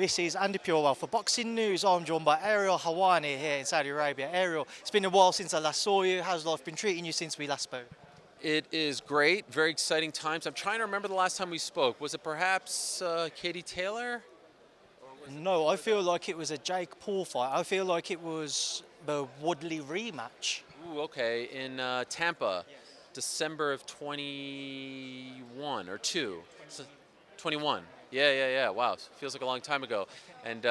This is Andi Purewal for Boxing News. I'm joined by Ariel Helwani here in Saudi Arabia. Ariel, it's been a while since I last saw you. How's life been treating you since we last spoke? It is great, very exciting times. I'm trying to remember the last time we spoke. Was it perhaps Katie Taylor? No, I feel like it was a Jake Paul fight. I feel like it was the Woodley rematch. Ooh, okay, in Tampa, yes. December of 21 or 2. 21. Yeah. Wow, feels like a long time ago. And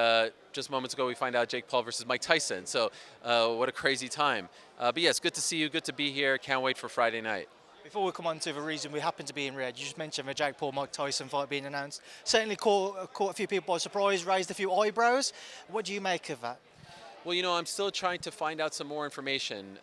just moments ago, we find out Jake Paul versus Mike Tyson. So what a crazy time. But yes, good to see you. Good to be here. Can't wait for Friday night. Before we come on to the reason we happen to be in Riyadh, you just mentioned the Jake Paul-Mike Tyson fight being announced. Certainly caught a few people by surprise, raised a few eyebrows. What do you make of that? Well, you know, I'm still trying to find out some more information.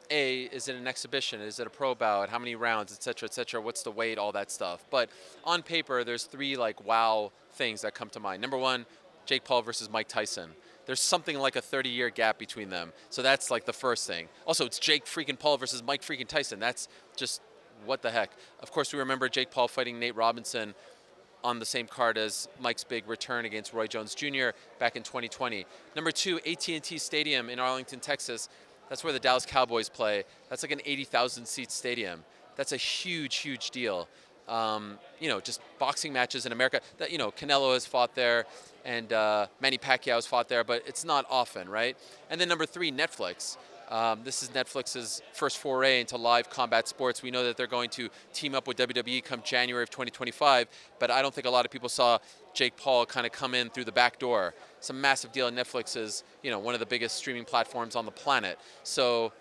Is it an exhibition? Is it a pro bout? How many rounds, et cetera, et cetera? What's the weight? All that stuff. But on paper, there's 3 like wow things that come to mind. Number 1, Jake Paul versus Mike Tyson. There's something like a 30-year gap between them. So that's like the first thing. Also, it's Jake freaking Paul versus Mike freaking Tyson. That's just what the heck. Of course, we remember Jake Paul fighting Nate Robinson on the same card as Mike's big return against Roy Jones Jr. back in 2020. Number 2, AT&T Stadium in Arlington, Texas. That's where the Dallas Cowboys play. That's like an 80,000 seat stadium. That's a huge, huge deal. You know, just boxing matches in America. That, you know, Canelo has fought there, and Manny Pacquiao has fought there, but it's not often, right? And then number 3, Netflix. This is Netflix's first foray into live combat sports. We know that they're going to team up with WWE come January of 2025, but I don't think a lot of people saw Jake Paul kind of come in through the back door. It's a massive deal, and Netflix is, you know, one of the biggest streaming platforms on the planet. So,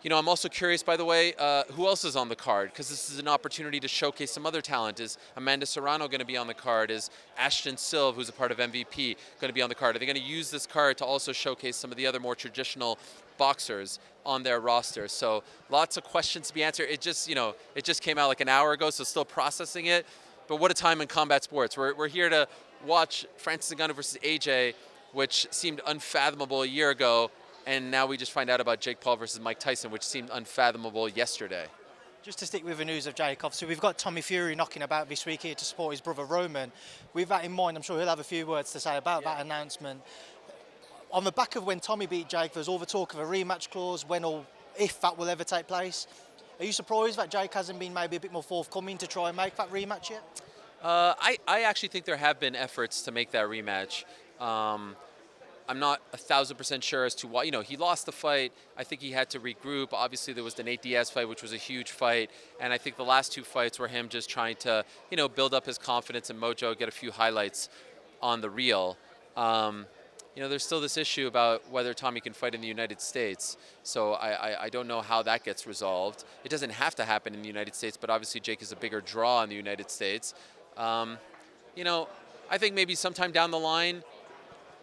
you know, I'm also curious, by the way, who else is on the card? Because this is an opportunity to showcase some other talent. Is Amanda Serrano going to be on the card? Is Ashton Silve, who's a part of MVP, going to be on the card? Are they going to use this card to also showcase some of the other more traditional boxers on their roster? So lots of questions to be answered. It just, you know, it just came out like an hour ago, so still processing it. But what a time in combat sports. We're here to watch Francis Ngannou versus AJ, which seemed unfathomable a year ago. And now we just find out about Jake Paul versus Mike Tyson, which seemed unfathomable yesterday. Just to stick with the news of Jake, obviously we've got Tommy Fury knocking about this week here to support his brother Roman. With that in mind, I'm sure he'll have a few words to say about that announcement. On the back of when Tommy beat Jake, there's all the talk of a rematch clause, when or if that will ever take place. Are you surprised that Jake hasn't been maybe a bit more forthcoming to try and make that rematch yet? I actually think there have been efforts to make that rematch. I'm not 1,000% sure as to why. You know, he lost the fight. I think he had to regroup. Obviously, there was the Nate Diaz fight, which was a huge fight. And I think the last 2 fights were him just trying to, you know, build up his confidence and mojo, get a few highlights on the reel. You know, there's still this issue about whether Tommy can fight in the United States. So I don't know how that gets resolved. It doesn't have to happen in the United States, but obviously Jake is a bigger draw in the United States. You know, I think maybe sometime down the line,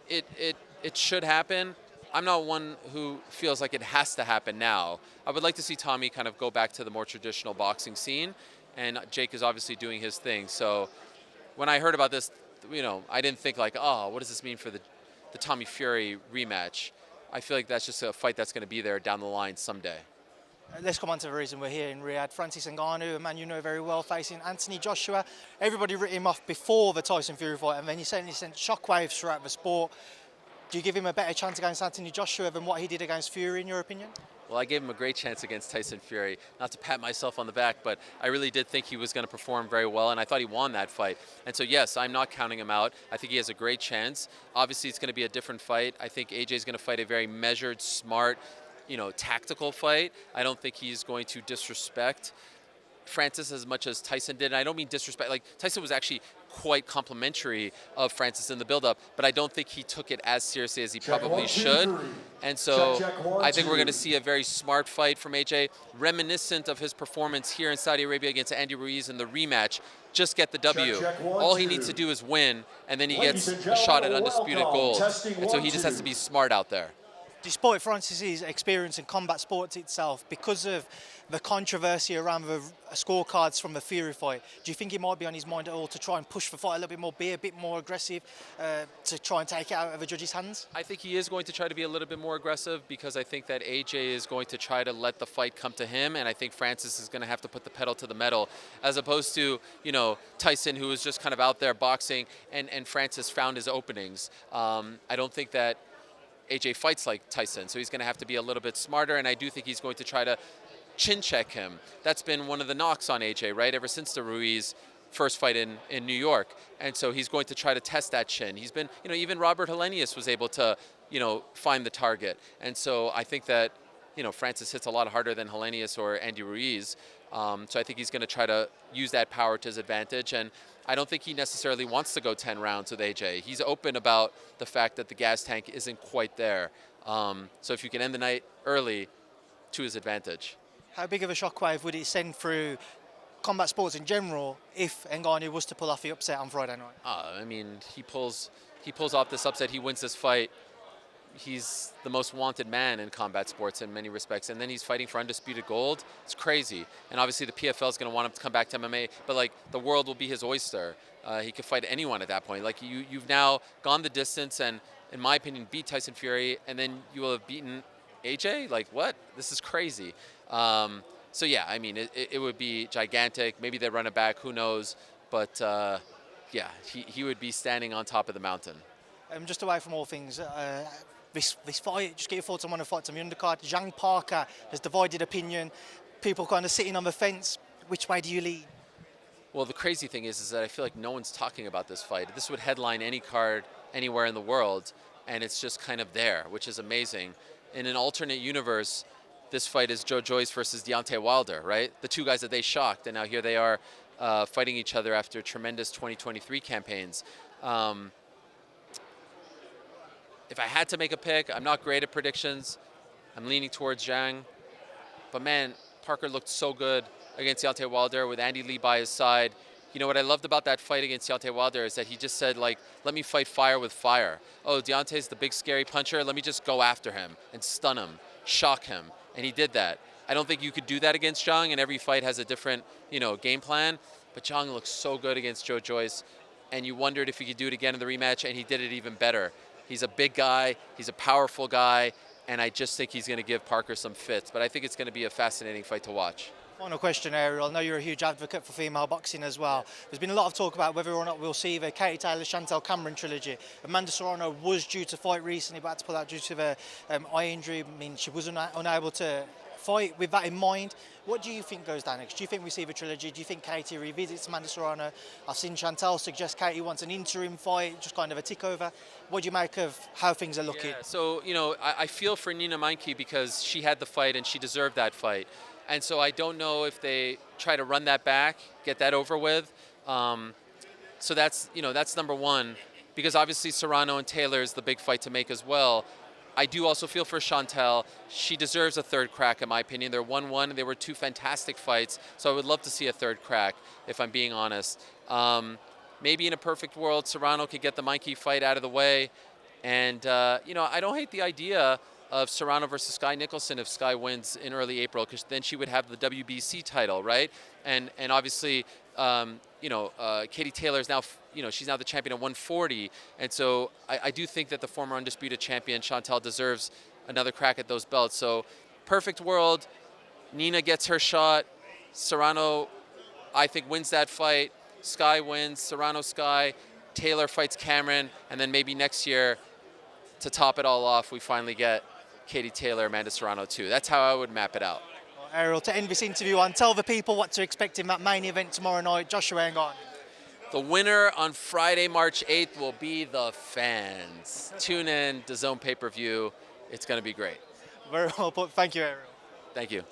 it should happen. I'm not one who feels like it has to happen now. I would like to see Tommy kind of go back to the more traditional boxing scene, and Jake is obviously doing his thing. So when I heard about this, you know, I didn't think like, oh, what does this mean for the Tommy Fury rematch? I feel like that's just a fight that's going to be there down the line someday. Let's come on to the reason we're here in Riyadh. Francis Ngannou, a man you know very well, facing Anthony Joshua. Everybody wrote him off before the Tyson Fury fight, and then he certainly sent shockwaves throughout the sport. Do you give him a better chance against Anthony Joshua than what he did against Fury, in your opinion? Well, I gave him a great chance against Tyson Fury. Not to pat myself on the back, but I really did think he was going to perform very well, and I thought he won that fight. And so, yes, I'm not counting him out. I think he has a great chance. Obviously, it's going to be a different fight. I think AJ is going to fight a very measured, smart, you know, tactical fight. I don't think he's going to disrespect Francis as much as Tyson did. And I don't mean disrespect. Like, Tyson was actually quite complimentary of Francis in the build-up, but I don't think he took it as seriously as he probably should. And so I think we're going to see a very smart fight from AJ, reminiscent of his performance here in Saudi Arabia against Andy Ruiz in the rematch. Just get the W. All he needs to do is win, and then he gets a shot at undisputed gold. And so he just has to be smart out there. Despite Francis's experience in combat sports itself, because of the controversy around the scorecards from the Fury fight, do you think it might be on his mind at all to try and push the fight a little bit more, be a bit more aggressive, to try and take it out of the judge's hands? I think he is going to try to be a little bit more aggressive because I think that AJ is going to try to let the fight come to him, and I think Francis is going to have to put the pedal to the metal, as opposed to, you know, Tyson, who was just kind of out there boxing, and Francis found his openings. I don't think that AJ fights like Tyson, so he's going to have to be a little bit smarter, and I do think he's going to try to chin check him. That's been one of the knocks on AJ, right, ever since the Ruiz first fight in New York, and so he's going to try to test that chin. He's been, you know, even Robert Helenius was able to, you know, find the target, and so I think that, you know, Francis hits a lot harder than Helenius or Andy Ruiz, so I think he's going to try to use that power to his advantage, and I don't think he necessarily wants to go 10 rounds with AJ. He's open about the fact that the gas tank isn't quite there. So if you can end the night early, to his advantage. How big of a shockwave would it send through combat sports in general if Ngannou was to pull off the upset on Friday night? I mean, he pulls off this upset, he wins this fight. He's the most wanted man in combat sports in many respects, and then he's fighting for undisputed gold. It's crazy, and obviously the PFL is going to want him to come back to MMA, but like the world will be his oyster. He could fight anyone at that point. Like you've now gone the distance, and in my opinion, beat Tyson Fury, and then you will have beaten AJ. Like what? This is crazy. So yeah, I mean, it would be gigantic. Maybe they run it back. Who knows? But yeah, he would be standing on top of the mountain. Just away from all things. This fight, just get your thoughts on one of the fights on the undercard. Zhang-Parker has divided opinion. People kind of sitting on the fence. Which way do you lean? Well, the crazy thing is that I feel like no one's talking about this fight. This would headline any card anywhere in the world, and it's just kind of there, which is amazing. In an alternate universe, this fight is Joe Joyce versus Deontay Wilder, right? The two guys that they shocked, and now here they are fighting each other after tremendous 2023 campaigns. If I had to make a pick, I'm not great at predictions. I'm leaning towards Zhang. But man, Parker looked so good against Deontay Wilder with Andy Lee by his side. You know what I loved about that fight against Deontay Wilder is that he just said, like, let me fight fire with fire. Oh, Deontay's the big scary puncher. Let me just go after him and stun him, shock him. And he did that. I don't think you could do that against Zhang, and every fight has a different, you know, game plan. But Zhang looks so good against Joe Joyce, and you wondered if he could do it again in the rematch, and he did it even better. He's a big guy, he's a powerful guy, and I just think he's going to give Parker some fits. But I think it's going to be a fascinating fight to watch. Final question, Ariel. I know you're a huge advocate for female boxing as well. There's been a lot of talk about whether or not we'll see the Katie Taylor-Chantel Cameron trilogy. Amanda Serrano was due to fight recently, but had to pull out due to the eye injury. I mean, she was unable to fight. With that in mind, what do you think goes down next? Do you think we see the trilogy? Do you think Katie revisits Amanda Serrano? I've seen Chantel suggest Katie wants an interim fight, just kind of a tick over. What do you make of how things are looking? Yeah, so, you know, I feel for Nina Meinke because she had the fight and she deserved that fight. And so I don't know if they try to run that back, get that over with. So that's, you know, that's number one, because obviously Serrano and Taylor is the big fight to make as well. I do also feel for Chantel. She deserves a third crack, in my opinion. They're 1-1. They were two fantastic fights, so I would love to see a third crack, if I'm being honest. Maybe in a perfect world, Serrano could get the Meinke fight out of the way. And, you know, I don't hate the idea of Serrano versus Sky Nicholson if Sky wins in early April, because then she would have the WBC title, right? And obviously, you know, Katie Taylor is now, you know, she's now the champion at 140, and so I do think that the former undisputed champion Chantel deserves another crack at those belts. So, perfect world, Nina gets her shot, Serrano, I think, wins that fight. Sky wins, Serrano, Sky, Taylor fights Cameron, and then maybe next year, to top it all off, we finally get Katie Taylor, Amanda Serrano too. That's how I would map it out. Well, Ariel, to end this interview on, tell the people what to expect in that main event tomorrow night, Joshua-Ngannou. The winner on Friday, March 8th will be the fans. Tune in, DAZN pay-per-view. It's going to be great. Very well put. Thank you, Ariel. Thank you.